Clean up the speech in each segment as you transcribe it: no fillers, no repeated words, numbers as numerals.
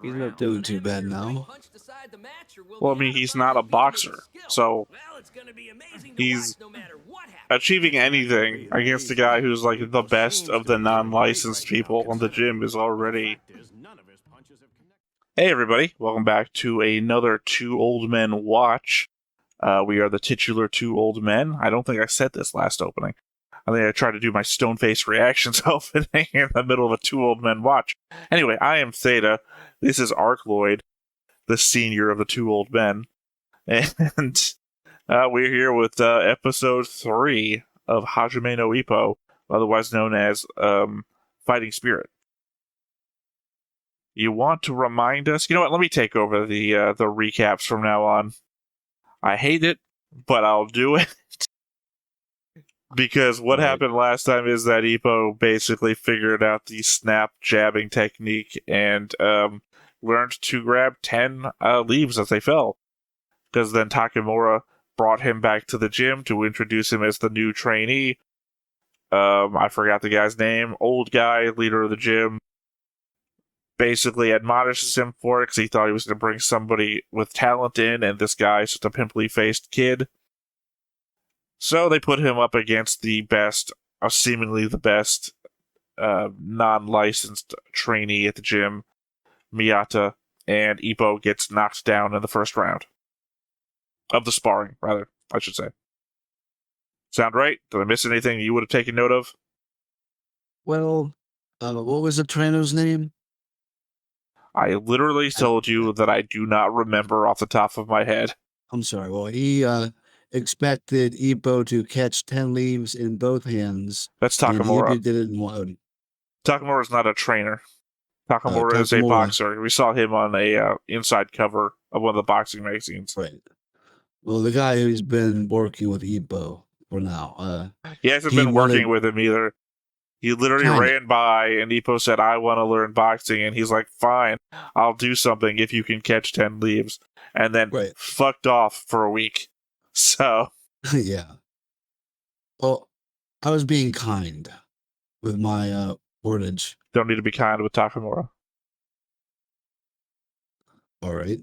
He's not doing too bad now. Well, I mean, he's not a boxer, so he's achieving anything against a guy who's like the best of the non-licensed people in the gym is already. Hey, everybody! Welcome back to another Two Old Men Watch. We are the titular Two Old Men. I don't think I said this last opening. I think I tried to do my stone face reactions opening in the middle of a Two Old Men Watch. Anyway, I am Theta. This is Arcloid, the senior of the Two Old Men. And we're here with episode 3 of Hajime no Ippo, otherwise known as Fighting Spirit. You want to remind us? You know what? Let me take over the recaps from now on. I hate it, but I'll do it. Because what happened last time is that Ippo basically figured out the snap jabbing technique and learned to grab 10 leaves as they fell. Because then Takemura brought him back to the gym to introduce him as the new trainee. I forgot the guy's name. Old guy, leader of the gym. Basically admonishes him for it because he thought he was going to bring somebody with talent in, and this guy's just a pimply-faced kid. So they put him up against the best, seemingly the best, non-licensed trainee at the gym, Miyata, and Ippo gets knocked down in the first round. Of the sparring, rather, I should say. Sound right? Did I miss anything you would have taken note of? Well, what was the trainer's name? I literally told you that I do not remember off the top of my head. I'm sorry. Well, he expected Ippo to catch 10 leaves in both hands. That's Takemura. And Ippo did it in one. Takemura is not a trainer. Takemura is a boxer. We saw him on a inside cover of one of the boxing magazines. Right. Well, the guy who's been working with Ippo for now. He hasn't been working with him either. He literally ran by, and Ippo said, I want to learn boxing. And he's like, fine, I'll do something if you can catch 10 leaves. And then fucked off for a week. So. Yeah. Well, I was being kind with my wordage. Don't need to be kind with Takemura. All right.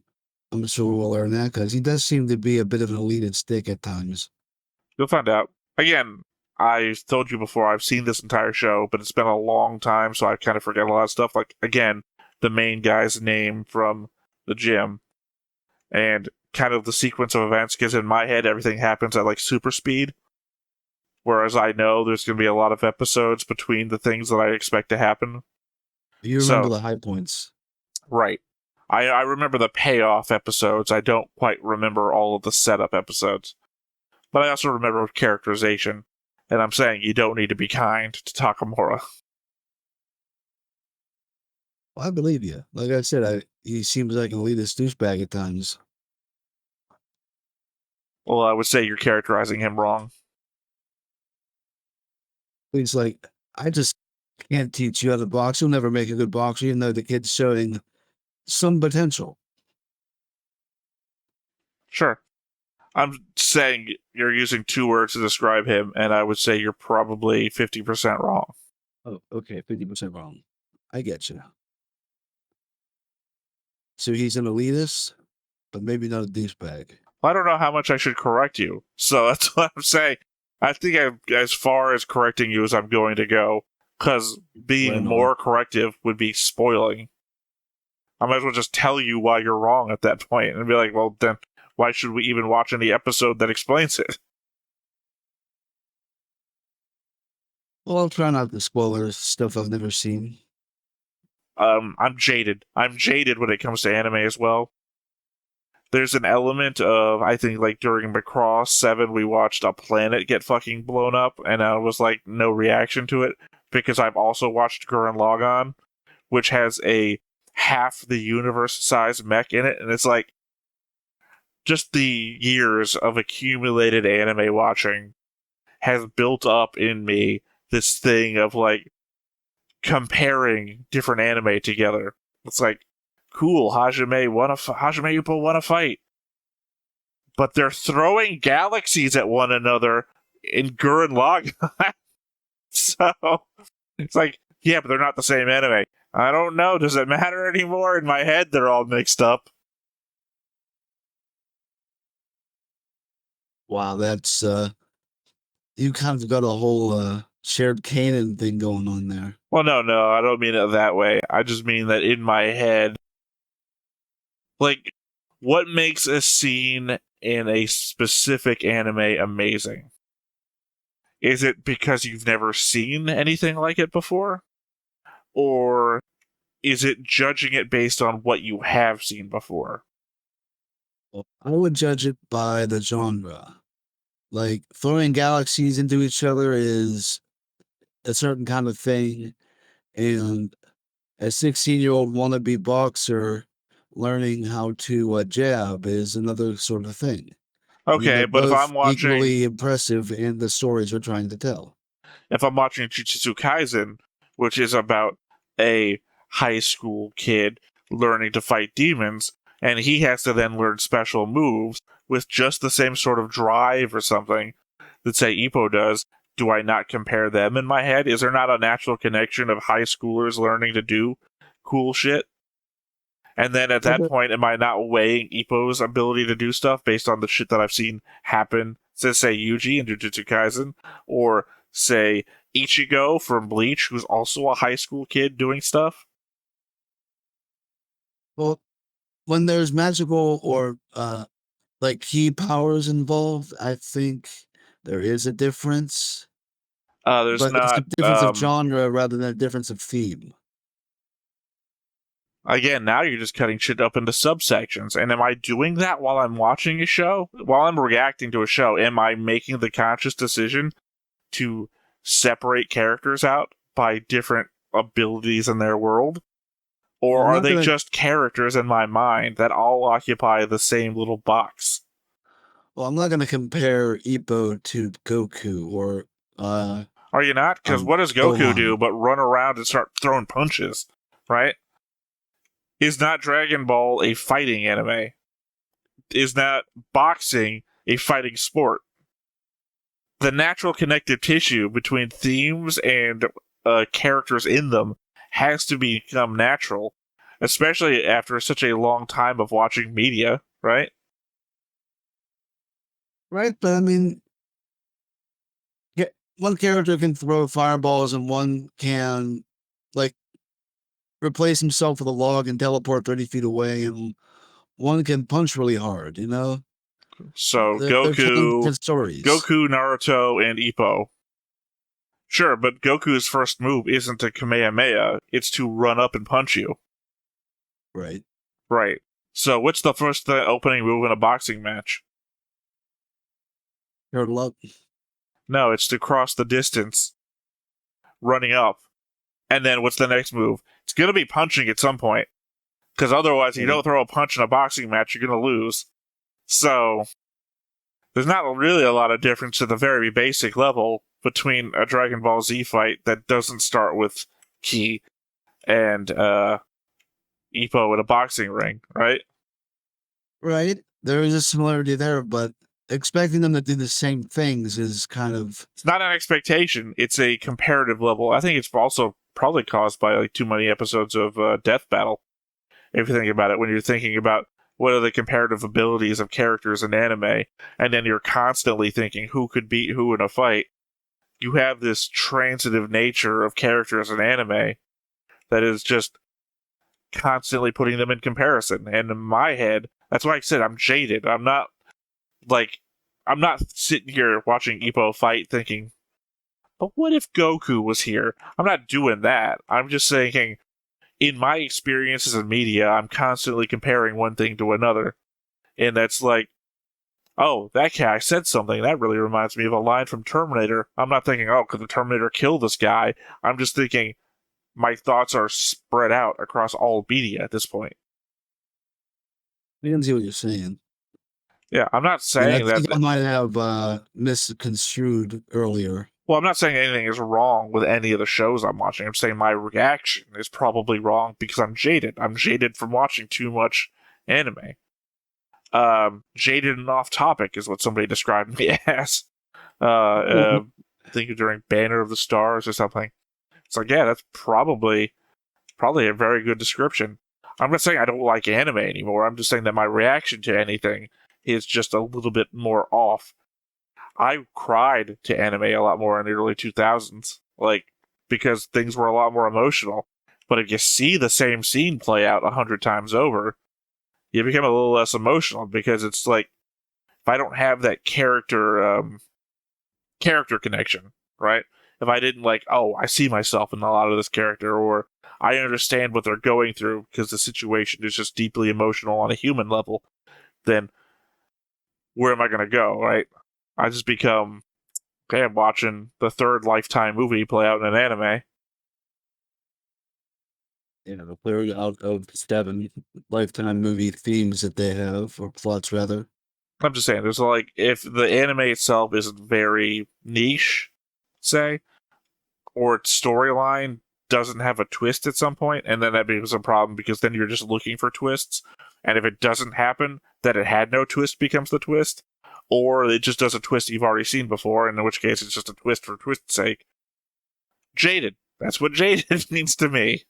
I'm sure we'll learn that, because he does seem to be a bit of an elitist dick at times. You'll find out. Again, I told you before, I've seen this entire show, but it's been a long time, so I kind of forget a lot of stuff. Like, again, the main guy's name from the gym, and kind of the sequence of events, because in my head, everything happens at, like, super speed. Whereas I know there's going to be a lot of episodes between the things that I expect to happen. You remember the high points. Right. I remember the payoff episodes. I don't quite remember all of the setup episodes. But I also remember characterization. And I'm saying you don't need to be kind to Takemura. Well, I believe you. Like I said, he seems like an elitist douchebag at times. Well, I would say you're characterizing him wrong. He's like, I just can't teach you how to box. You'll never make a good boxer, even though the kid's showing some potential. Sure. I'm saying you're using 2 words to describe him, and I would say you're probably 50% wrong. Oh, okay, 50% wrong. I get you. So he's an elitist, but maybe not a douchebag. I don't know how much I should correct you, so that's what I'm saying. I think I'm as far as correcting you as I'm going to go, because being more corrective would be spoiling. I might as well just tell you why you're wrong at that point, and be like, well, then why should we even watch any episode that explains it? Well, I'll try not to spoil stuff I've never seen. I'm jaded. I'm jaded when it comes to anime as well. There's an element of, I think, like, during Macross 7, we watched a planet get fucking blown up, and I was like, no reaction to it, because I've also watched Gurren Lagann, which has a half the universe-sized mech in it, and it's like, just the years of accumulated anime watching has built up in me this thing of, like, comparing different anime together. It's like, cool, Hajime Ippo won a fight. But they're throwing galaxies at one another in Gurren Lagann. So, it's like, yeah, but they're not the same anime. I don't know. Does it matter anymore? In my head, they're all mixed up. Wow, that's you kind of got a whole shared canon thing going on there. Well, no, I don't mean it that way. I just mean that in my head, like, what makes a scene in a specific anime amazing? Is it because you've never seen anything like it before? Or is it judging it based on what you have seen before? Well, I would judge it by the genre. Like throwing galaxies into each other is a certain kind of thing, and a 16-year-old wannabe boxer learning how to jab is another sort of thing. I mean, Okay, they're but if both I'm watching equally impressive in the stories they're trying to tell. Jujutsu Kaisen, which is about a high school kid learning to fight demons, and he has to then learn special moves with just the same sort of drive or something that, say, Ippo does, do I not compare them in my head? Is there not a natural connection of high schoolers learning to do cool shit? And then at that point, am I not weighing Ippo's ability to do stuff based on the shit that I've seen happen to, say, Yuji in Jujutsu Kaisen? Or, say, Ichigo from Bleach, who's also a high school kid doing stuff? Well, when there's magical or like key powers involved, I think there is a difference, There's but it's a not, difference of genre rather than a difference of theme. again, now you're just cutting shit up into subsections. And am I doing that while I'm watching a show? While I'm reacting to a show, am I making the conscious decision to separate characters out by different abilities in their world? Or Well, I'm are not they gonna. just characters in my mind that all occupy the same little box? Well, I'm not gonna compare Ippo to Goku or Are you not? Because what does Goku do Gohan. but run around and start throwing punches, right? Is not Dragon Ball a fighting anime? Is not boxing a fighting sport? The natural connective tissue between themes and characters in them has to become natural, especially after such a long time of watching media, right? Right, but I mean, one character can throw fireballs and one can, like, replace himself with a log and teleport 30 feet away, and one can punch really hard, you know? So They're telling Goku, different stories. Naruto, and Ippo. Sure, but Goku's first move isn't a Kamehameha, it's to run up and punch you. Right. Right. So what's the first opening move in a boxing match? Turtle up. No, it's to cross the distance, running up. And then what's the next move? It's going to be punching at some point. Because otherwise, if you don't throw a punch in a boxing match, you're going to lose. So, there's not really a lot of difference at the very basic level between a Dragon Ball Z fight that doesn't start with Ki and Ippo in a boxing ring, right? Right. There is a similarity there, but expecting them to do the same things is kind of. It's not an expectation, it's a comparative level. I think it's also probably caused by like too many episodes of Death Battle. If you think about it, when you're thinking about what are the comparative abilities of characters in anime, and then you're constantly thinking who could beat who in a fight, you have this transitive nature of characters in anime that is just constantly putting them in comparison. And in my head, that's why I said I'm jaded. I'm not sitting here watching Ippo fight thinking, but what if Goku was here? I'm not doing that. I'm just thinking, in my experiences in media, I'm constantly comparing one thing to another. And that's like, oh, that guy said something. That really reminds me of a line from Terminator. I'm not thinking, oh, could the Terminator kill this guy? I'm just thinking, my thoughts are spread out across all media at this point. I can see what you're saying. Yeah, I'm not And I saying think that. I might have misconstrued earlier. Well, I'm not saying anything is wrong with any of the shows I'm watching. I'm saying my reaction is probably wrong because I'm jaded. I'm jaded from watching too much anime. Jaded and off topic is what somebody described me as. I think during Banner of the Stars or something. It's like, yeah, that's probably probably a very good description. I'm not saying I don't like anime anymore. I'm just saying that my reaction to anything is just a little bit more off. I cried to anime a lot more in the early 2000s, because things were a lot more emotional. But if you see the same scene play out 100 times over, you become a little less emotional, because it's like, if I don't have that character connection, right? If I didn't I see myself in a lot of this character, or I understand what they're going through because the situation is just deeply emotional on a human level, then where am I going to go, right? I just become, okay, I'm watching the third Lifetime movie play out in an anime. The clear out of 7 Lifetime movie themes that they have, or plots rather. I'm just saying, there's if the anime itself isn't very niche, say, or its storyline doesn't have a twist at some point, and then that becomes a problem because then you're just looking for twists. And if it doesn't happen, that it had no twist becomes the twist, or it just does a twist you've already seen before, and in which case it's just a twist for twist's sake. Jaded. That's what jaded means to me.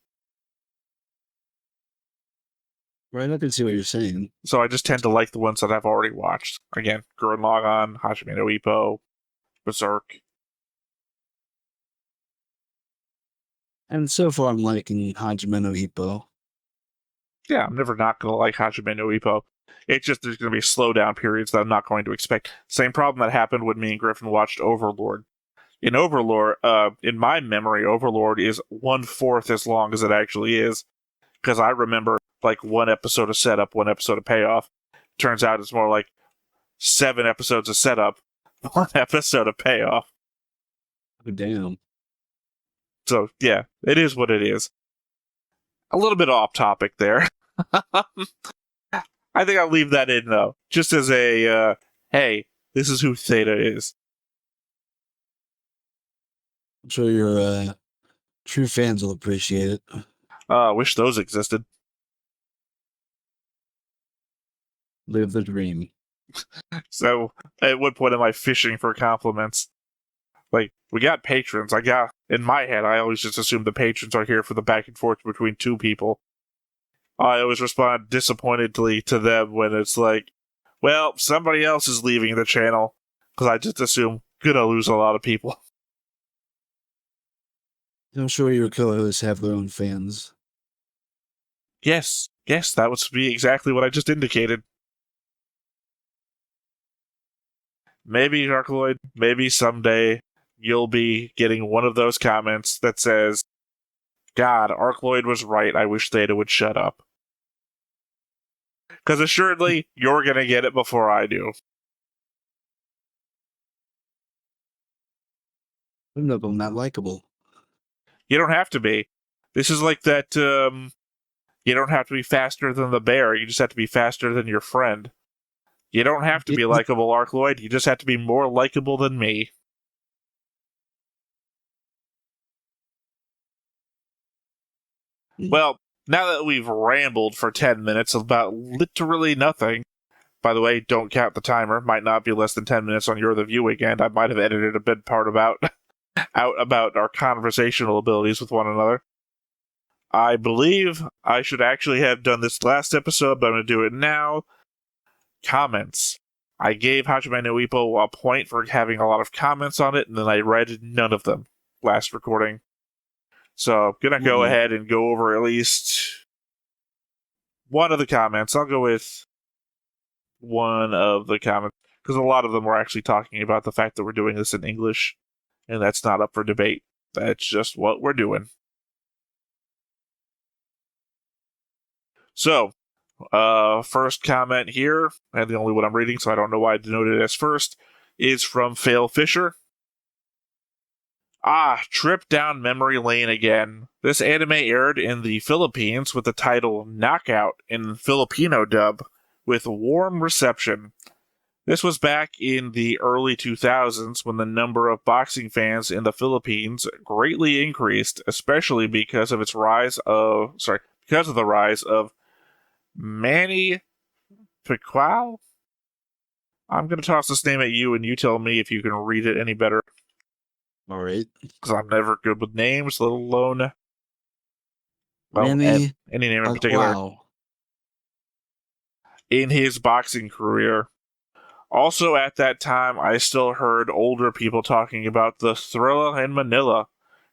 Right, I can see what you're saying. So I just tend to like the ones that I've already watched. Again, Gurren Lagann, Hajime no Ippo, Berserk. And so far, I'm liking Hajime no Ippo. Yeah, I'm never not going to like Hajime no Ippo. It's just there's going to be slowdown periods that I'm not going to expect. Same problem that happened when me and Griffin watched Overlord. In Overlord, in my memory, Overlord is 1/4 as long as it actually is. Because I remember, one episode of setup, one episode of payoff. Turns out it's more like 7 episodes of setup, 1 episode of payoff. Oh, damn. So, yeah, it is what it is. A little bit off topic there. I think I'll leave that in, though. Just as a, hey, this is who Theta is. I'm sure your true fans will appreciate it. I wish those existed. Live the dream. So, at what point am I fishing for compliments? We got patrons. In my head, I always just assume the patrons are here for the back and forth between two people. I always respond disappointedly to them when it's well, somebody else is leaving the channel, because I just assume gonna lose a lot of people. I'm sure your co-hosts have their own fans. Yes, that would be exactly what I just indicated. Maybe, Arcloid, maybe someday you'll be getting one of those comments that says, God, Arcloid was right, I wish Theta would shut up. Because assuredly, you're going to get it before I do. I'm not likable. You don't have to be. This is like that, you don't have to be faster than the bear, you just have to be faster than your friend. You don't have to be likable, Arcloid, you just have to be more likable than me. Well, now that we've rambled for 10 minutes about literally nothing, by the way, don't count the timer, might not be less than 10 minutes on You're the Viewing End. I might have edited a bit part out about our conversational abilities with one another. I believe I should actually have done this last episode, but I'm going to do it now. Comments. I gave Hajime no Ippo a point for having a lot of comments on it, and then I read none of them last recording. So I'm going to go ahead and go over at least one of the comments. I'll go with one of the comments, because a lot of them were actually talking about the fact that we're doing this in English, and that's not up for debate. That's just what we're doing. So, first comment here, and the only one I'm reading, so I don't know why I denoted it as first, is from Fail Fisher. Trip down memory lane again. This anime aired in the Philippines with the title Knockout in Filipino dub, with warm reception. This was back in the early 2000s when the number of boxing fans in the Philippines greatly increased, especially because of the rise of Manny Pacquiao? I'm going to toss this name at you, and you tell me if you can read it any better. All right. Because I'm never good with names, let alone Well, Manny any name in particular. Wow. In his boxing career. Also, at that time, I still heard older people talking about the Thrilla in Manila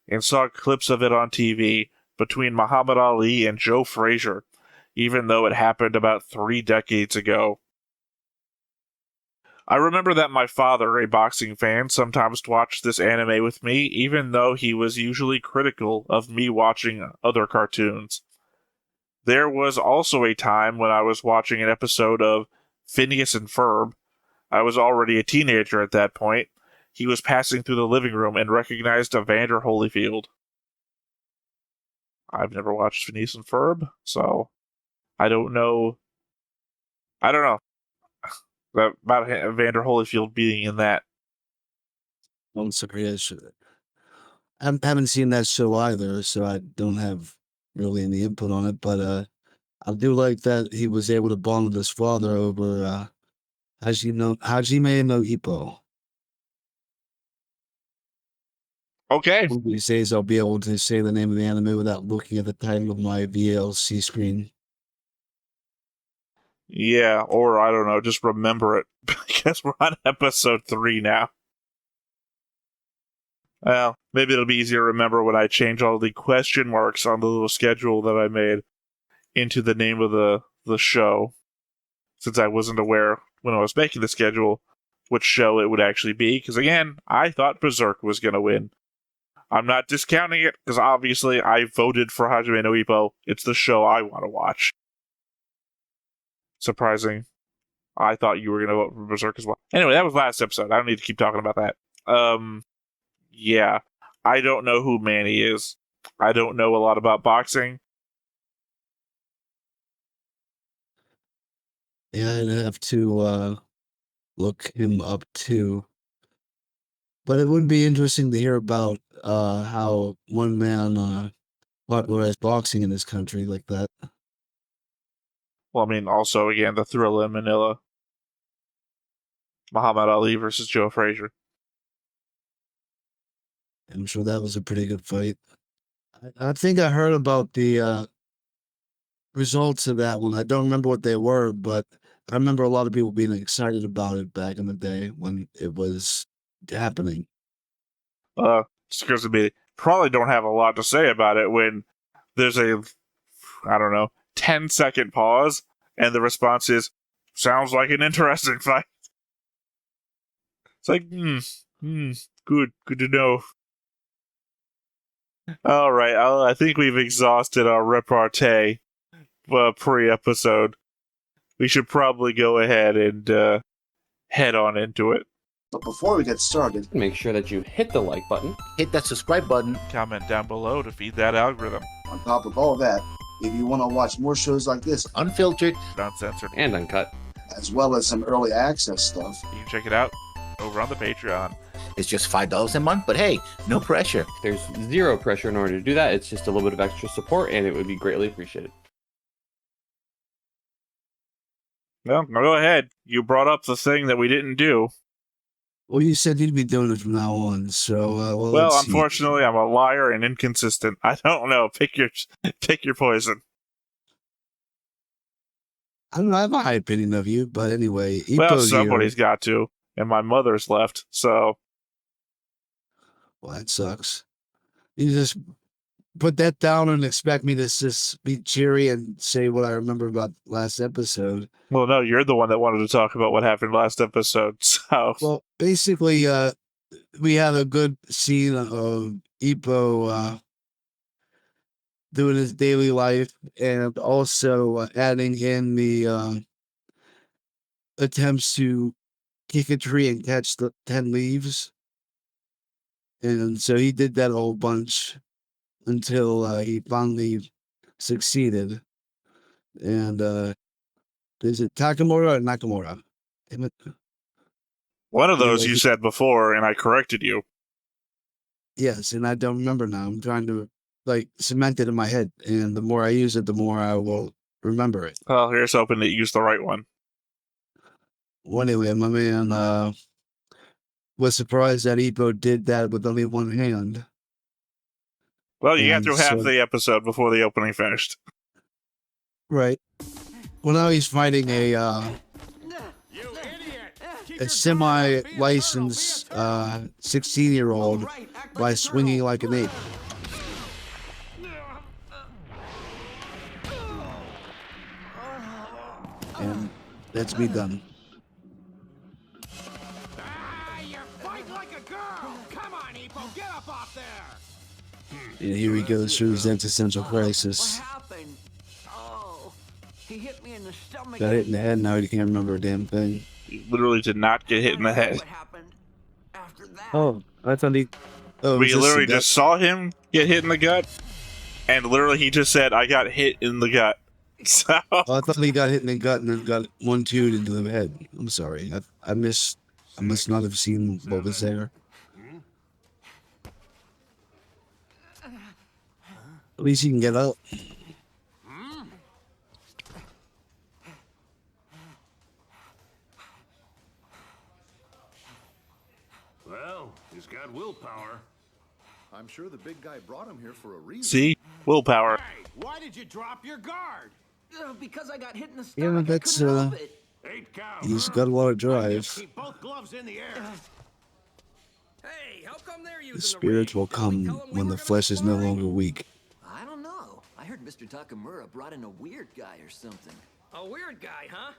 and saw clips of it on TV between Muhammad Ali and Joe Frazier, even though it happened about 3 decades ago. I remember that my father, a boxing fan, sometimes watched this anime with me, even though he was usually critical of me watching other cartoons. There was also a time when I was watching an episode of Phineas and Ferb. I was already a teenager at that point. He was passing through the living room and recognized Evander Holyfield. I've never watched Phineas and Ferb, so I don't know. I don't know about Evander Holyfield being in that. I'm sorry. I haven't seen that show either, so I don't have really any input on it. But I do like that he was able to bond with his father over Hajime no Ippo. Okay. One of these days I'll be able to say the name of the anime without looking at the title of my VLC screen. Yeah, or I don't know, just remember it because we're on episode 3 now. Well, maybe it'll be easier to remember when I change all the question marks on the little schedule that I made into the name of the show, since I wasn't aware when I was making the schedule which show it would actually be, because again, I thought Berserk was going to win. I'm not discounting it, because obviously I voted for Hajime no Ippo. It's the show I want to watch. Surprising. I thought you were going to vote for Berserk as well. Anyway, that was last episode. I don't need to keep talking about that. Yeah. I don't know who Manny is. I don't know a lot about boxing. Yeah, I'd have to look him up too. But it would be interesting to hear about how one man popularized boxing in this country like that. Well, I mean, also, again, the Thrilla in Manila. Muhammad Ali versus Joe Frazier. I'm sure that was a pretty good fight. I think I heard about the results of that one. I don't remember what they were, but I remember a lot of people being excited about it back in the day when it was happening. Just because we probably don't have a lot to say about it when there's a, I don't know, 10-second pause, and the response is, sounds like an interesting fight. It's like, good to know. All right, I think we've exhausted our repartee pre-episode. We should probably go ahead and head on into it. But before we get started, Make sure that you hit the like button. hit that subscribe button. Comment down below to feed that algorithm. On top of all that, if you want to watch more shows like this, unfiltered, Uncensored. And uncut. as well as some early access stuff, You can check it out over on the Patreon. It's just $5 a month, but hey, no pressure. There's zero pressure in order to do that. It's just a little bit of extra support, and it would be greatly appreciated. Well, go ahead. You brought up the thing that we didn't do. Well, you said you'd be doing it from now on, so Well, let's see. unfortunately, I'm a liar and inconsistent. I don't know. Pick your poison. I don't know. I have a high opinion of you, but anyway, Well, Ippo's somebody's here. got to, and my mother's left, so Well, that sucks. You just put that down and expect me to just be cheery and say what I remember about last episode. well, no, you're the one that wanted to talk about what happened last episode. So, Well, basically, we had a good scene of Ippo doing his daily life and also adding in the attempts to kick a tree and catch the 10 leaves. And so he did that a whole bunch until he finally succeeded. And is it Takamura or Nakamura? Damn it. one of those Anyway, you said before, and I corrected you. Yes, and I don't remember now. I'm trying to cement it in my head, and the more I use it, the more I will remember it. Well, here's hoping that you used the right one. Well, anyway, my man was surprised that Ippo did that with only one hand. Well, you got And through half so- the episode before the opening finished. Right. Well, now he's fighting a semi-licensed 16-year-old by swinging like an ape. And that's me done. You fight like a girl! Come on, Ippo, get up off there! And here he goes through his existential crisis. What happened? Oh, he hit me in the stomach. Got hit in the head, now he can't remember a damn thing. He literally did not get hit in the head. What happened after that? Oh, I thought he... Oh, We literally just saw him get hit in the gut, and literally he just said, I got hit in the gut. So, Oh, I thought he got hit in the gut and then got 1-2'd into the head. I'm sorry. I must not have seen what was there. At least he can get up. Well, he's got willpower. I'm sure the big guy brought him here for a reason. see? Willpower. Hey, why did you drop your guard? Because I got hit in the Yeah, stomach. that's, I couldn't help it. 8 count. He's got a lot of drive. Keep both gloves in the air. Hey, how come they're using The spirits will come when the flesh is no longer weak. I don't know. I heard Mr. Takamura brought in a weird guy or something. A weird guy, huh?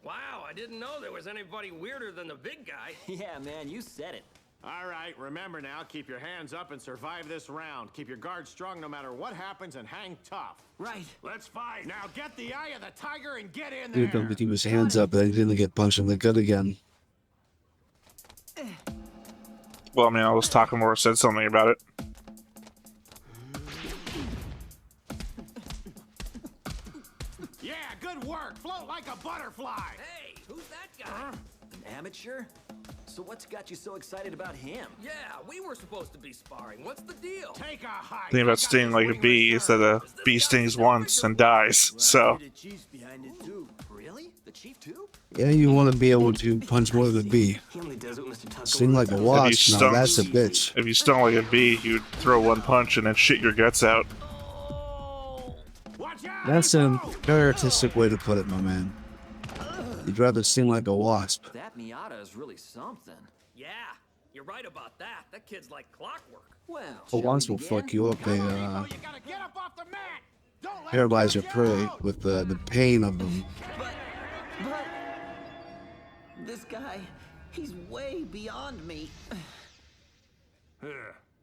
Wow, I didn't know there was anybody weirder than the big guy. Yeah, man, you said it. All right, remember now, keep your hands up and survive this round. Keep your guard strong no matter what happens and hang tough. Right. Let's fight. Now get the eye of the tiger and get in Here there. comes to keep his hands up, and he didn't get punched in the gut again. Well, I mean, I was talking more, said something about it. Yeah, good work. Float like a butterfly. Hey, who's that guy? An amateur? So what's got you so excited about him? Yeah, we were supposed to be sparring. What's the deal? Take a hike. The thing about stinging like a bee is that a bee stings once and dies. So, The chief's behind it too. Really? The chief too? Yeah, you want to be able to punch more than a bee. He only does what Mr. Takamura Sting like a does. wasp, now stung- that's a bitch. if you stung like a bee, you'd throw one punch and then shit your guts out. Watch out. That's a very artistic way to put it, my man. You'd rather sting like a wasp. That Miata is really something. Yeah, you're right about that. That kid's like clockwork. Well, A wasp will fuck you up. They You gotta get up off the mat. Don't let paralyze your him prey go. with the pain of them. But this guy, he's way beyond me.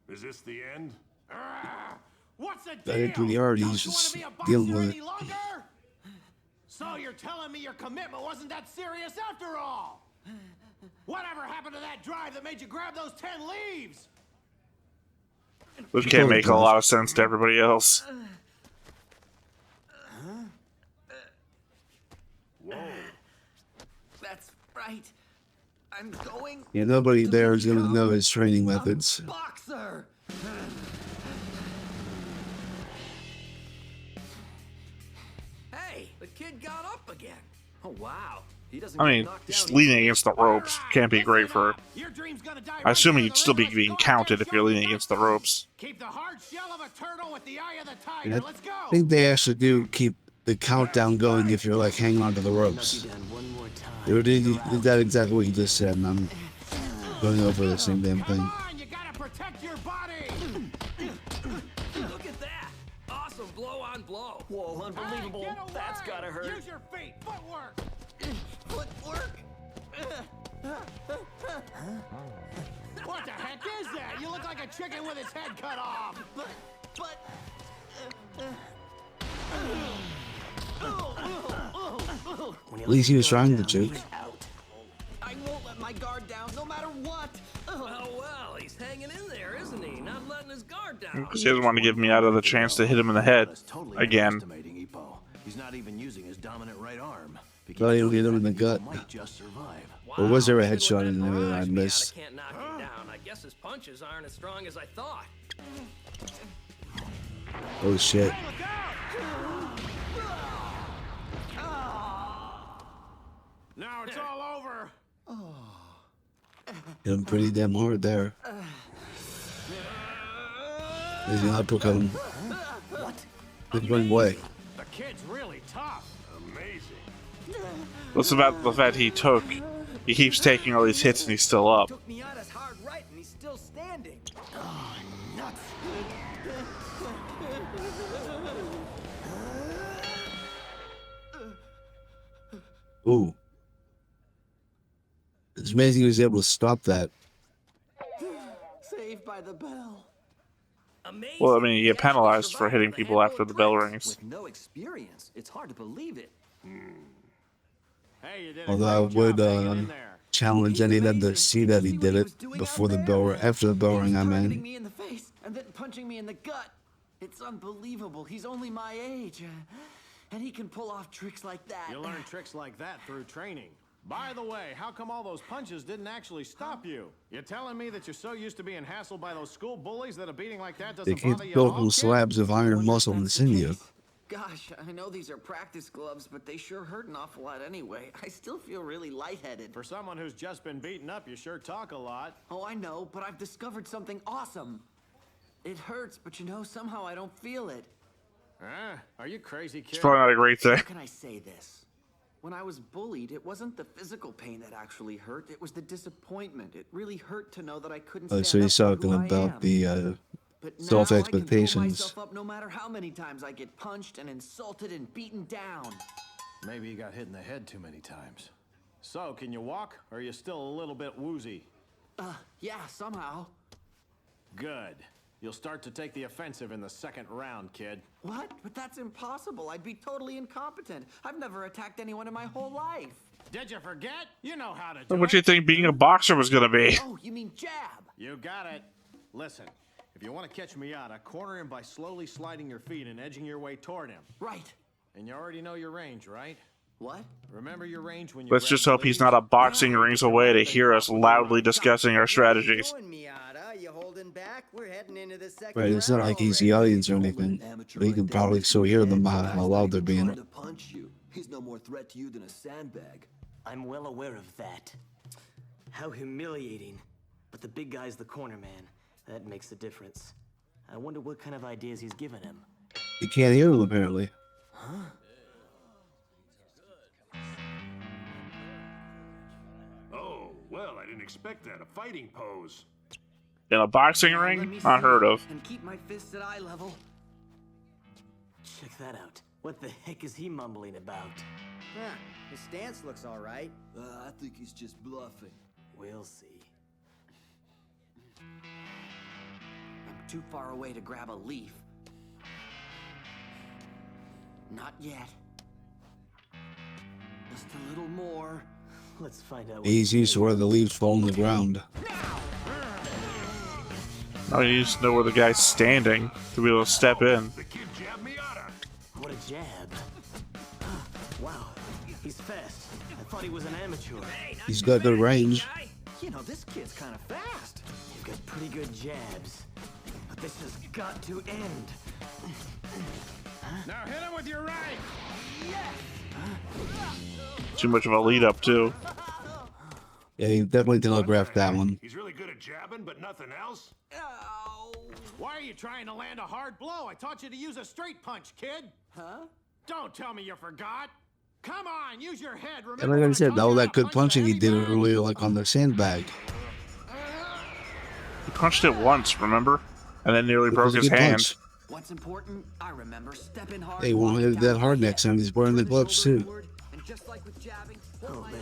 Is this the end? What's the I deal? think we already Don't he's you just wanna be a dealing boxer with any it. longer? So you're telling me your commitment wasn't that serious after all? Whatever happened to that drive that made you grab those 10 leaves? Which can't make a lot of sense to everybody else. That's right. I'm going Yeah, nobody there is gonna know his training methods. boxer. Hey, the kid got up again. Oh wow. He doesn't I get mean, knocked just down leaning easily. against the ropes can't be great for... Your dream's gonna die I right assume there you'd in the still be ring. Let's being go counted again, if you're show me leaning against the ropes. Keep the hard shell of a turtle with the eye of the tiger. And Let's go. I think they actually do keep the countdown going if you're like hanging onto the Knock ropes. you down one more time. They did that exactly what you just said, and I'm going over the same damn Come thing. on, you gotta protect your body. Look at that. Awesome blow on blow. Whoa, unbelievable. Hey, get away. That's gotta hurt. Use your feet. Footwork. Footwork. What the heck is that? You look like a chicken with its head cut off. But At least he was trying to joke. out. I won't let my guard down no matter what. Well, he's hanging in there, isn't he? Not letting his guard down. Because he doesn't want to give Miata the chance to hit him in the head. Again. Underestimating Ippo. He's not even using his dominant right arm. If he Thought he'd keeps hit him in the fighting, gut. he might just survive. Or was there a Wow, even headshot with in there that I barrage, missed? Miata can't knock him down. I guess his punches aren't as strong as I thought. Oh shit. Hey, look out. Now it's all over. Hit him pretty damn hard there. There's an uppercut him. What? He's running away. The kid's really tough. Amazing. What's about the fact he keeps taking all these hits and he's still up? Took Miata's hard right and he's still standing. Oh, nuts. Ooh. It's amazing he was able to stop that. Saved by the bell. Amazing. Well, I mean, you get penalized for hitting people after the bell rings. With no experience, it's hard to believe it. Hey, you did a Although I great would job hanging in there. challenge any of them to see that he did it before the bell, after the bell ring. I Targeting mean, me in the face and then punching me in the gut. It's unbelievable. He's only my age. And he can pull off tricks like that. You learn tricks like that through training. By the way, how come all those punches didn't actually stop you? You're telling me that you're so used to being hassled by those school bullies that a beating like that they doesn't keep bother you at built all, from kid? slabs of iron muscle and sinew. Gosh, I know these are practice gloves, but they sure hurt an awful lot anyway. I still feel really lightheaded. For someone who's just been beaten up, you sure talk a lot. Oh, I know, but I've discovered something awesome. It hurts, but you know, somehow I don't feel it. Huh? Are you crazy, kid? It's probably not a great thing. How can I say this? When I was bullied, it wasn't the physical pain that actually hurt. It was the disappointment. It really hurt to know that I couldn't stand So he's up for talking who I about am. the But now self-expectations. I can pull myself up no matter how many times I get punched and insulted and beaten down. Maybe you got hit in the head too many times. So, can you walk, or are you still a little bit woozy? Yeah, somehow. Good. You'll start to take the offensive in the second round, kid. What? But that's impossible. I'd be totally incompetent. I've never attacked anyone in my whole life. Did you forget? You know how to do What do you it. think being a boxer was gonna be? Oh, you mean jab? You got it. Listen, if you want to catch Miata, corner him by slowly sliding your feet and edging your way toward him. Right. And you already know your range, right? What? Remember your range when you Let's grab just the hope he's leaves? not a boxing rings away to hear us loudly discussing our strategies. You holding back? We're heading into the second Right, it's not like he's the audience or anything, but you can probably still hear them how loud they're being. Trying to punch you. He's no more threat to you than a sandbag. I'm well aware of that. How humiliating. But the big guy's the corner man. That makes a difference. I wonder what kind of ideas he's given him. You can't hear them apparently. Oh, well, I didn't expect that. A fighting pose. In a boxing Let ring? me Unheard see. of. And keep my fists at eye level. Check that out. What the heck is he mumbling about? Huh. His stance looks all right. I think he's just bluffing. We'll see. I'm too far away to grab a leaf. Not yet. Just a little more. Let's find out. He's used to where the leaves fall on the ground. Now you just know where the guy's standing to be able to step in. The kid jabbed Miata. What a jab. Wow, he's fast. I thought he was an amateur. He's got good range. You know, this kid's kind of fast. You've got pretty good jabs. But this has got to end. Now hit him with your right. Too much of a lead up too. Yeah, he definitely telegraphed that one. He's really good at jabbing, but nothing else. Ow. Why are you trying to land a hard blow? I taught you to use a straight punch, kid. Huh? Don't tell me you forgot. Come on, use your head. Remember And like when I said, told all you that how to good punch punching the he did heavy bag? earlier, like on the sandbag. He punched it once, remember? And then nearly It broke was a his good hand. punch. What's important? I remember stepping hard. They won't hit it that hard next time. He's wearing the gloves too. And just like with jabbing, Oh man,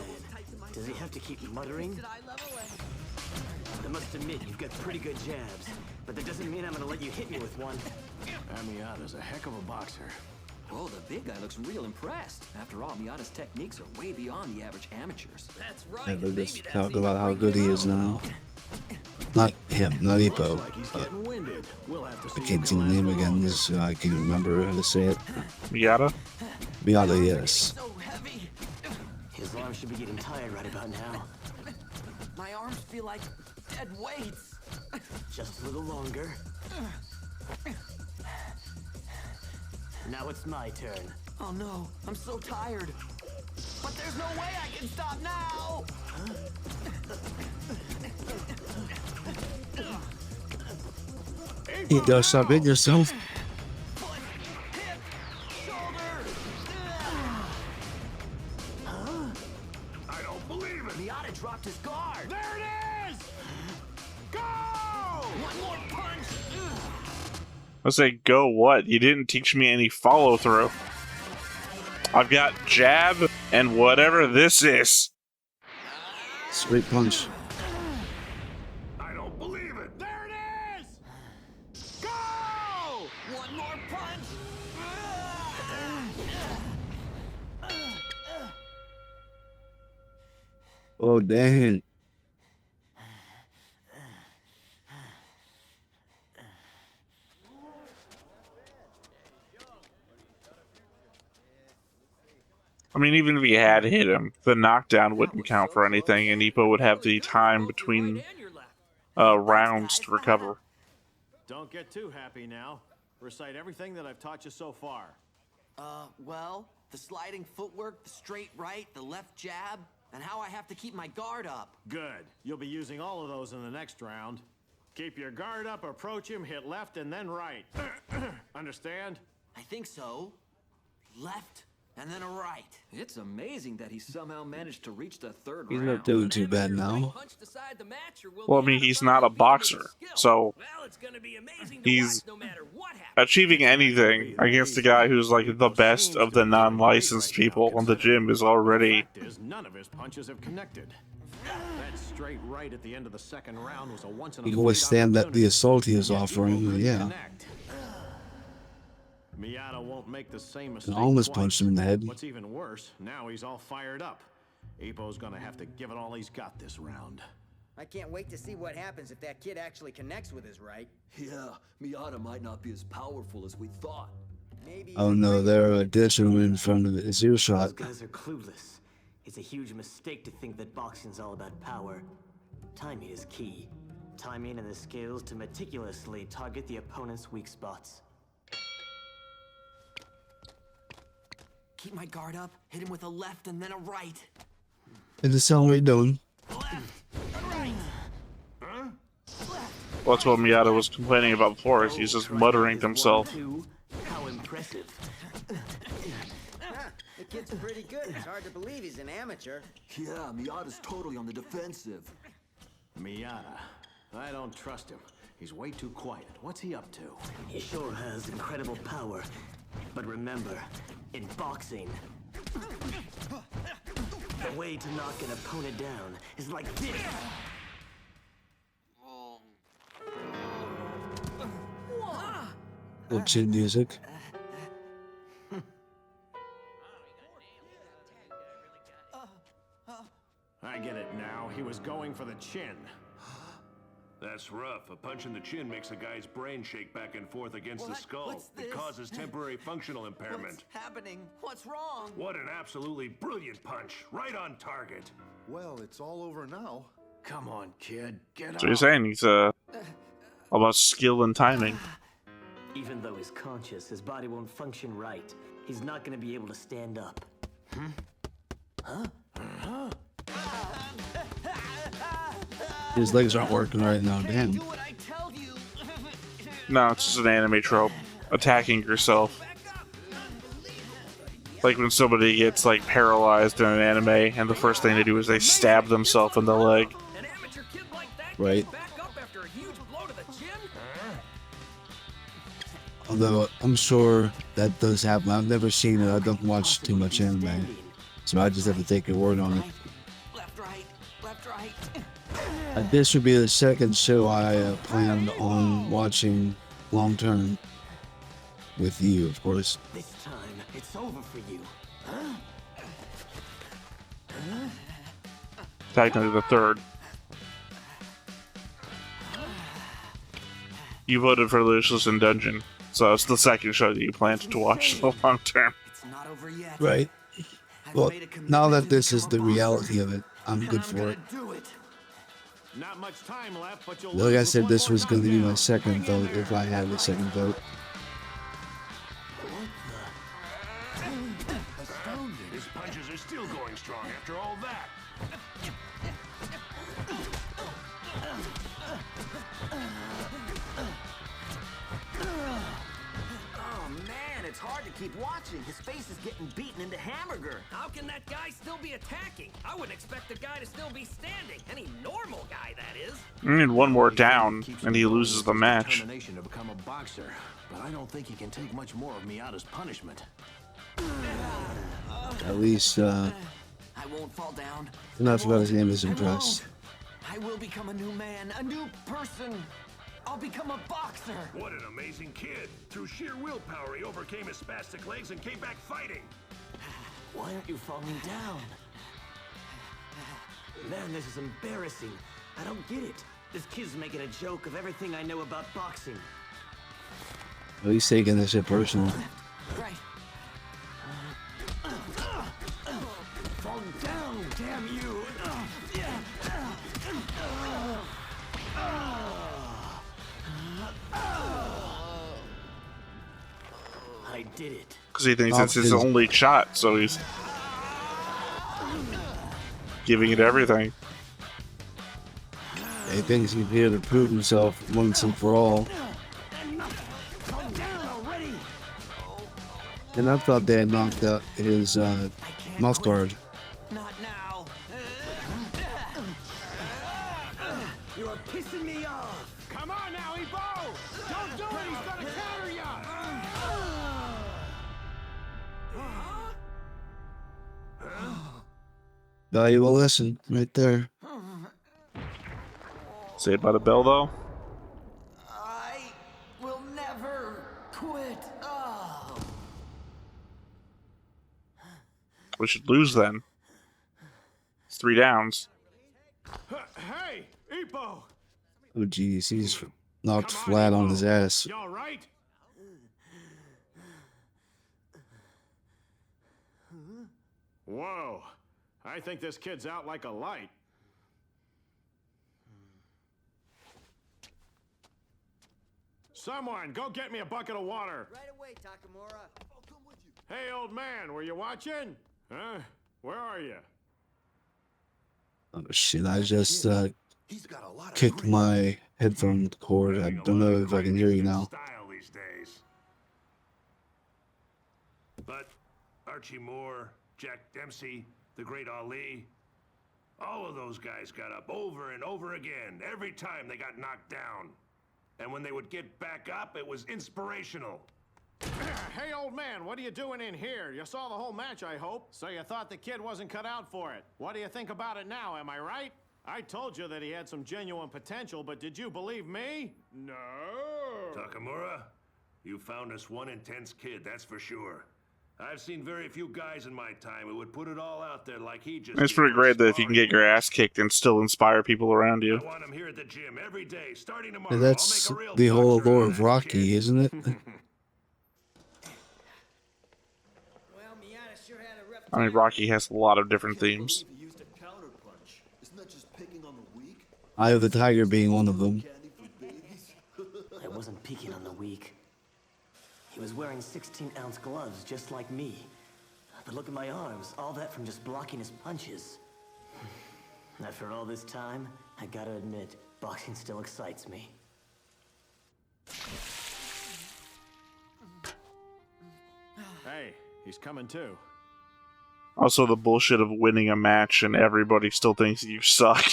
does he have to keep muttering? I must admit, you've got pretty good jabs. But that doesn't mean I'm gonna let you hit me with one. Miata's a heck of a boxer. Oh, the big guy looks real impressed. After all, Miata's techniques are way beyond the average amateurs. That's Yeah, right. they're just talking about how good he is now. Not him, not Ippo. Like he's getting winded. We'll have to I see can't see the name again. This I can't remember how to say it. Miata? Miata, yes. so heavy. His arms should be getting tired right about now. My arms feel like dead weights. Just a little longer. Now it's my turn. Oh no, I'm so tired. But there's no way I can stop now. You gotta stop hitting yourself. I don't believe it. Miata dropped his guard. There it is. Go! One more punch. I say, go what? You didn't teach me any follow through. I've got jab and whatever this is. Straight punch. I don't believe it. There it is. Go! One more punch. Oh, dang. I mean, even if he had hit him, the knockdown wouldn't count for anything, and Ippo would have the time between rounds to recover. Don't get too happy now. Recite everything that I've taught you so far. Well, the sliding footwork, the straight right, the left jab, and how I have to keep my guard up. Good. You'll be using all of those in the next round. Keep your guard up, approach him, hit left and then right. Understand? I think so. Left, and then a right. It's amazing that he somehow managed to reach the third He's round. not doing too bad now. Well, I mean, he's not a boxer, so he's achieving anything against a guy who's like the best of the non-licensed people in the gym is already. The fact is, none of his punches have connected. That straight right at the end of the second round was a once in a You can withstand that the assault he is offering, yeah. connect. Miata won't make the same mistake. And almost twice. punched him in the head. What's even worse, now he's all fired up. Ippo's gonna have to give it all he's got this round. I can't wait to see what happens if that kid actually connects with his right. Yeah, Miata might not be as powerful as we thought. Maybe. Oh no, they're ditching him in front of his earshot. Those guys are clueless. It's a huge mistake to think that boxing's all about power. Timing is key. Timing and the skills to meticulously target the opponent's weak spots. Keep my guard up, hit him with a left and then a right. And this how we doing? Well, that's what Miata was complaining about before. Is he's just muttering to himself. How impressive. The kid's pretty good. It's hard to believe he's an amateur. Yeah, Miata's totally on the defensive. Miata. I don't trust him. He's way too quiet. What's he up to? He sure has incredible power. But remember, in boxing, the way to knock an opponent down is like this. Little chin music. I get it now. He was going for the chin. That's rough. A punch in the chin makes a guy's brain shake back and forth against the skull. What's It this? causes temporary functional impairment. What's happening? What's wrong? What an absolutely brilliant punch. Right on target. Well, it's all over now. Come on, kid. Get So you're up. saying he's about skill and timing. Even though he's conscious, his body won't function right. He's not gonna be able to stand up. His legs aren't working right now, damn. What I tell you. No, it's just an anime trope. Attacking yourself. Like when somebody gets like paralyzed in an anime and the first thing they do is they stab themselves in the leg. An amateur kid like that Right. back up after a huge blow to the chin? Although I'm sure that does happen. I've never seen it. I don't watch too much anime. So I just have to take your word on it. Left, right, left, right. This would be the second show I planned on watching long term. With you, of course. This time, it's over for you. Technically the third. You voted for Lucius in Dungeon, so it's the second show that you plan to watch the long term. It's not over yet. Right. I've Well, made a commitment now to that this is the become a reality boxer, of it, I'm and good for gonna it. do it. Not much time left, but you'll Like lose I with said, one this more was going to be my knockdown. second vote if I had a second vote. His punches are still going strong after all that. it's hard to keep watching. His face is getting beaten into hamburger. How can that guy still be attacking? I wouldn't expect the guy to still be standing. Any normal guy, that is. I mean, one more down, and he loses the match. Determination to become a boxer, but I don't think he can take much more of me out as punishment. At least, I won't fall down. enough about his name is impressed. I will become a new man, a new person. I'll become a boxer. What an amazing kid. Through sheer willpower, he overcame his spastic legs and came back fighting. Why aren't you falling down? Man, this is embarrassing. I don't get it. This kid's making a joke of everything I know about boxing. Well, he's taking this shit personal. Right. Fall down, damn you. I did it. Because he thinks it's his only shot, so he's giving it everything. He thinks he's here to prove himself once and for all. And I thought they had knocked out his mouth guard. Not now. You're pissing me off. Come on now, Ippo! Don't do it! He's gonna counter ya! Valuable lesson right there. Saved by the bell, though. I will never quit. Oh. We should lose then. It's 3 downs. Hey, Ippo! Oh geez, he's knocked flat on his ass. You all right? Whoa. I think this kid's out like a light. Someone, go get me a bucket of water. Right away, Takamura. Hey, old man, were you watching? Huh? Where are you? Oh shit, I just kicked my headphone cord. I don't know if I can hear you now. Style these days. But Archie Moore, Jack Dempsey, the great Ali, all of those guys got up over and over again every time they got knocked down. And when they would get back up, it was inspirational. Hey, old man, what are you doing in here? You saw the whole match, I hope. So you thought the kid wasn't cut out for it. What do you think about it now, am I right? I told you that he had some genuine potential, but did you believe me? No. Takamura, you found us one intense kid, that's for sure. I've seen very few guys in my time who would put it all out there like he just. It's pretty great that if you can get your ass kicked and still inspire people around you. I want him here at the gym every day, starting tomorrow. And that's the whole allure of Rocky, isn't it? I mean, Rocky has a lot of different themes. Eye of the Tiger being one of them. I wasn't peeking on the weak. He was wearing 16-ounce gloves just like me. But look at my arms, all that from just blocking his punches. After all this time, I gotta admit, boxing still excites me. Hey, he's coming too. Also, the bullshit of winning a match and everybody still thinks you suck.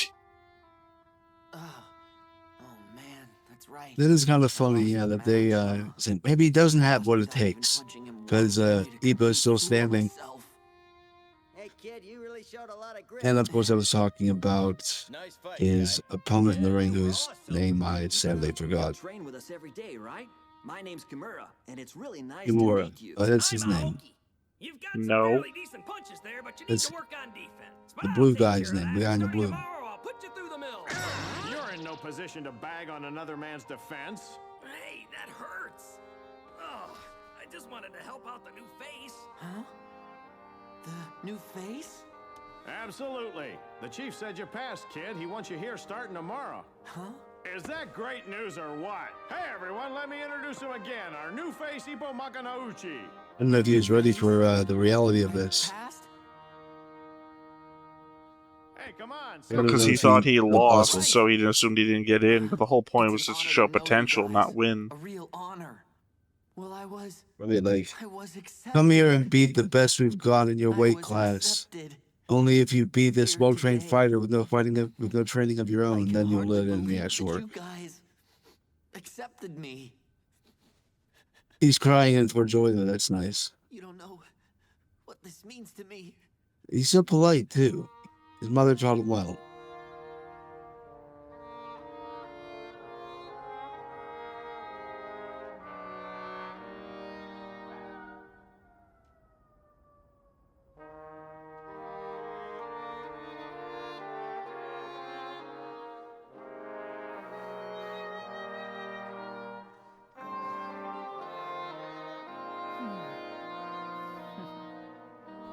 That is kind of funny, yeah, that they say maybe he doesn't have what it takes. Because Ippo is still standing. Hey kid, you really showed a lot of grit. And of course I was talking about his opponent in the ring, whose name I sadly forgot. Train with us every day, right? My name's Kimura, and it's really nice Kimura. to meet you. Oh, that's his name. You've got No. some fairly decent punches there, but you need It's to work on defense. the blue guy's name, the guy in the blue. Tomorrow I'll put you through the mill. You're in no position to bag on another man's defense. Hey, that hurts. Oh, I just wanted to help out the new face. Huh? The new face? Absolutely. The chief said you passed, kid. He wants you here starting tomorrow. Huh? Is that great news or what? Hey, everyone, let me introduce him again. Our new face, Ippo Makanauchi. I don't know if he was ready for the reality of this. Hey, come on. Because he thought he lost, so he assumed he didn't get in. But the whole point was just to show potential, not win. A real honor. Well, I was come here and beat the best we've got in your weight class. accepted. Only if you beat this Here well-trained today. fighter with no training of your own, then you'll live in the actual world. You guys accepted me. He's crying for joy, though. That's nice. You don't know what this means to me. He's so polite, too. His mother taught him well.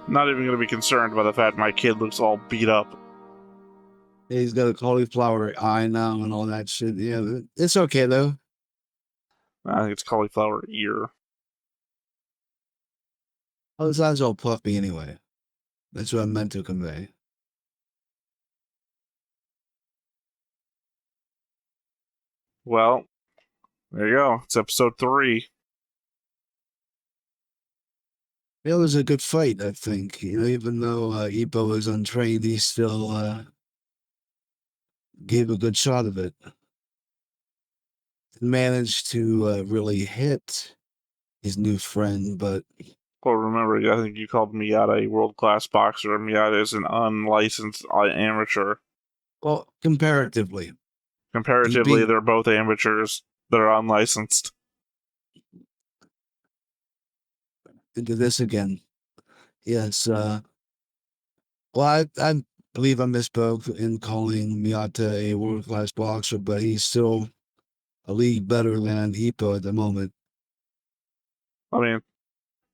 Not even going to be concerned by the fact my kid looks all beat up. He's got a cauliflower eye now and all that shit. Yeah, it's okay, though. I think it's cauliflower ear. Oh, his eyes all puffy anyway. That's what I meant to convey. Well, there you go. It's episode 3. It was a good fight, I think. You know, even though Ippo was untrained, he still gave a good shot of it. Managed to really hit his new friend, but... Well, remember, I think you called Miyata a world-class boxer. Miyata is an unlicensed amateur. Well, comparatively. Comparatively, they're both amateurs that are unlicensed. Into this again. Yes, well, I believe I misspoke in calling Miyata a world-class boxer, but he's still a league better than Ippo at the moment. I mean,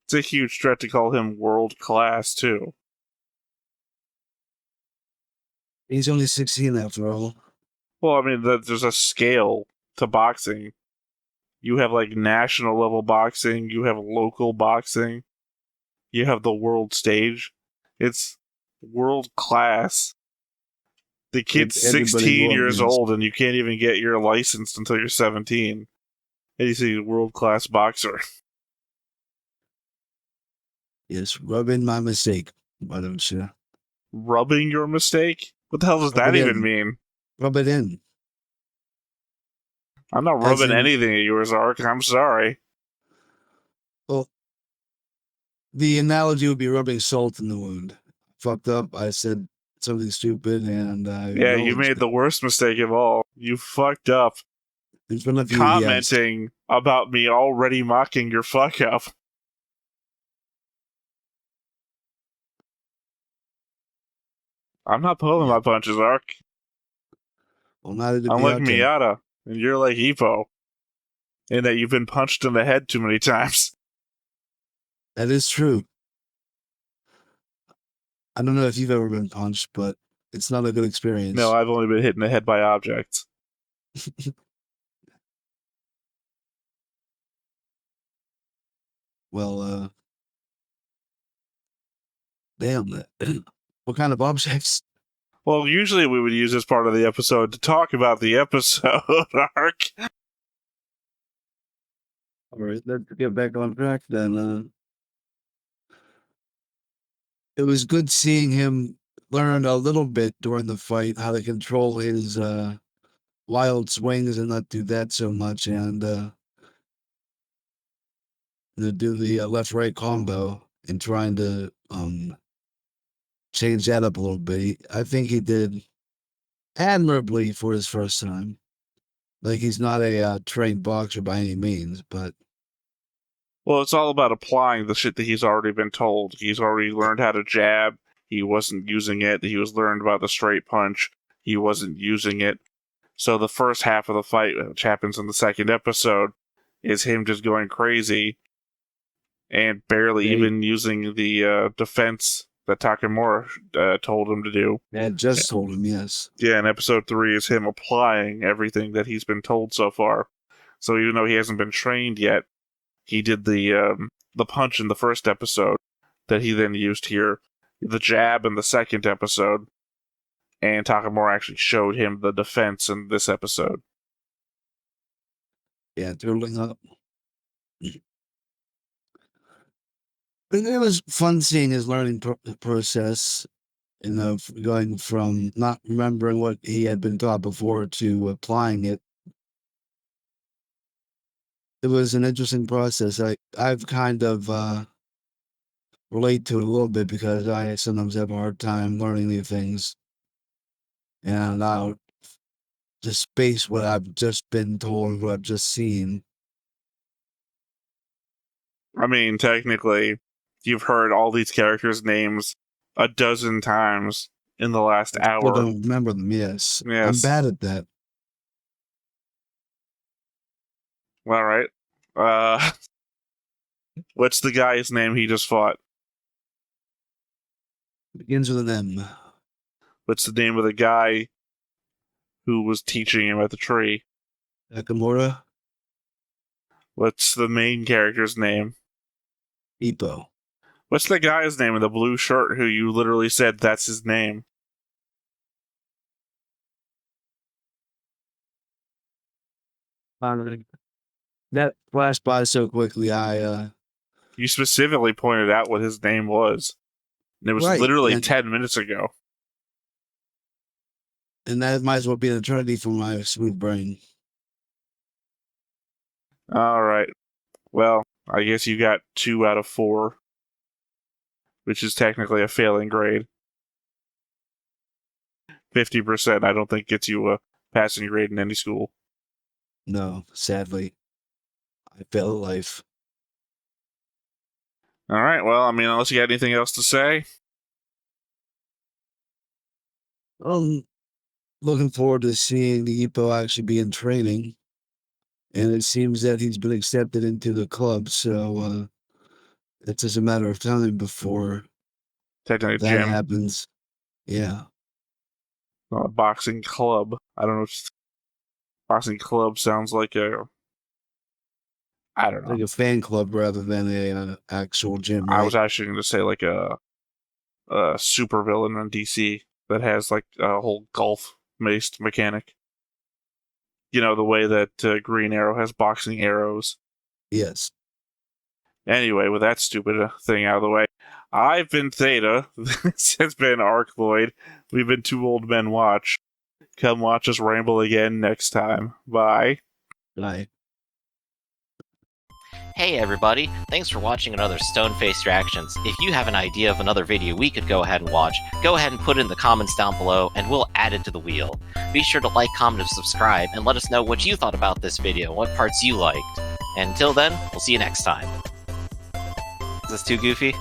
it's a huge stretch to call him world-class, too. He's only 16 after all. Well, I mean, there's a scale to boxing. You have, like, national-level boxing, you have local boxing, you have the world stage. It's world-class. The kid's 16 years old, and you can't even get your license until you're 17. And you see world-class boxer. Yes, rubbing my mistake, why don't you? Rubbing your mistake? What the hell does that even mean? Rub it in. I'm not rubbing anything at yours, Ark. I'm sorry. Well, the analogy would be rubbing salt in the wound. Fucked up. I said something stupid, and yeah, you made the worst mistake of all. You fucked up. In front of you, commenting about me already mocking your fuck up. I'm not pulling my punches, Ark. Well, neither did I'm like Miyata, and you're like Ippo, in that you've been punched in the head too many times. That is true. I don't know if you've ever been punched, but it's not a good experience. No, I've only been hit in the head by objects. Well, damn. What kind of objects? Well, usually we would use this part of the episode to talk about the episode, Ark. Alright, let's get back on track then. It was good seeing him learn a little bit during the fight how to control his wild swings and not do that so much, and to do the left-right combo and trying to change that up a little bit. I think he did admirably for his first time. Like, he's not a trained boxer by any means, but... Well, it's all about applying the shit that he's already been told. He's already learned how to jab. He wasn't using it. He was learned about the straight punch. He wasn't using it. So the first half of the fight, which happens in the second episode, is him just going crazy and barely even using the defense that Takamura told him to do. That just told him, yes. Yeah, and episode 3 is him applying everything that he's been told so far. So even though he hasn't been trained yet, he did the punch in the first episode that he then used here, the jab in the second episode, and Takamura actually showed him the defense in this episode. Yeah, turtling up. And it was fun seeing his learning process, going from not remembering what he had been taught before to applying it. It was an interesting process. I've kind of relate to it a little bit because I sometimes have a hard time learning new things, and I'll just space what I've just been told, what I've just seen. I mean, technically, you've heard all these characters' names a dozen times in the last I hour. don't remember them. Yes, I'm Yes. bad at that. All right. What's the guy's name he just fought? Begins with an M. What's the name of the guy who was teaching him at the tree? Nakamura. What's the main character's name? Ippo. What's the guy's name in the blue shirt who you literally said that's his name? That flashed by so quickly. You specifically pointed out what his name was. And it was Right, literally and- 10 minutes ago. And that might as well be an eternity for my smooth brain. All right. Well, I guess you got 2 out of 4, which is technically a failing grade. 50%, I don't think gets you a passing grade in any school. No, sadly, I fail at life. All right. Well, I mean, unless you got anything else to say. Looking forward to seeing the Ippo actually be in training. And it seems that he's been accepted into the club, so it's just a matter of time before Technically, that gym. happens. Yeah. A boxing club. I don't know. Boxing club sounds like I don't know. Like a fan club rather than an actual gym. Right? I was actually going to say like a super villain in DC that has like a whole golf-based mechanic. You know, the way that Green Arrow has boxing arrows. Yes. Anyway, with that stupid thing out of the way, I've been Theta. This has been Arcloid. We've been Two Old Men Watch. Come watch us ramble again next time. Bye. Bye. Hey everybody, thanks for watching another Stone-Faced Reactions. If you have an idea of another video we could go ahead and watch, go ahead and put it in the comments down below and we'll add it to the wheel. Be sure to like, comment, and subscribe and let us know what you thought about this video and what parts you liked. And until then, we'll see you next time. Is this too goofy?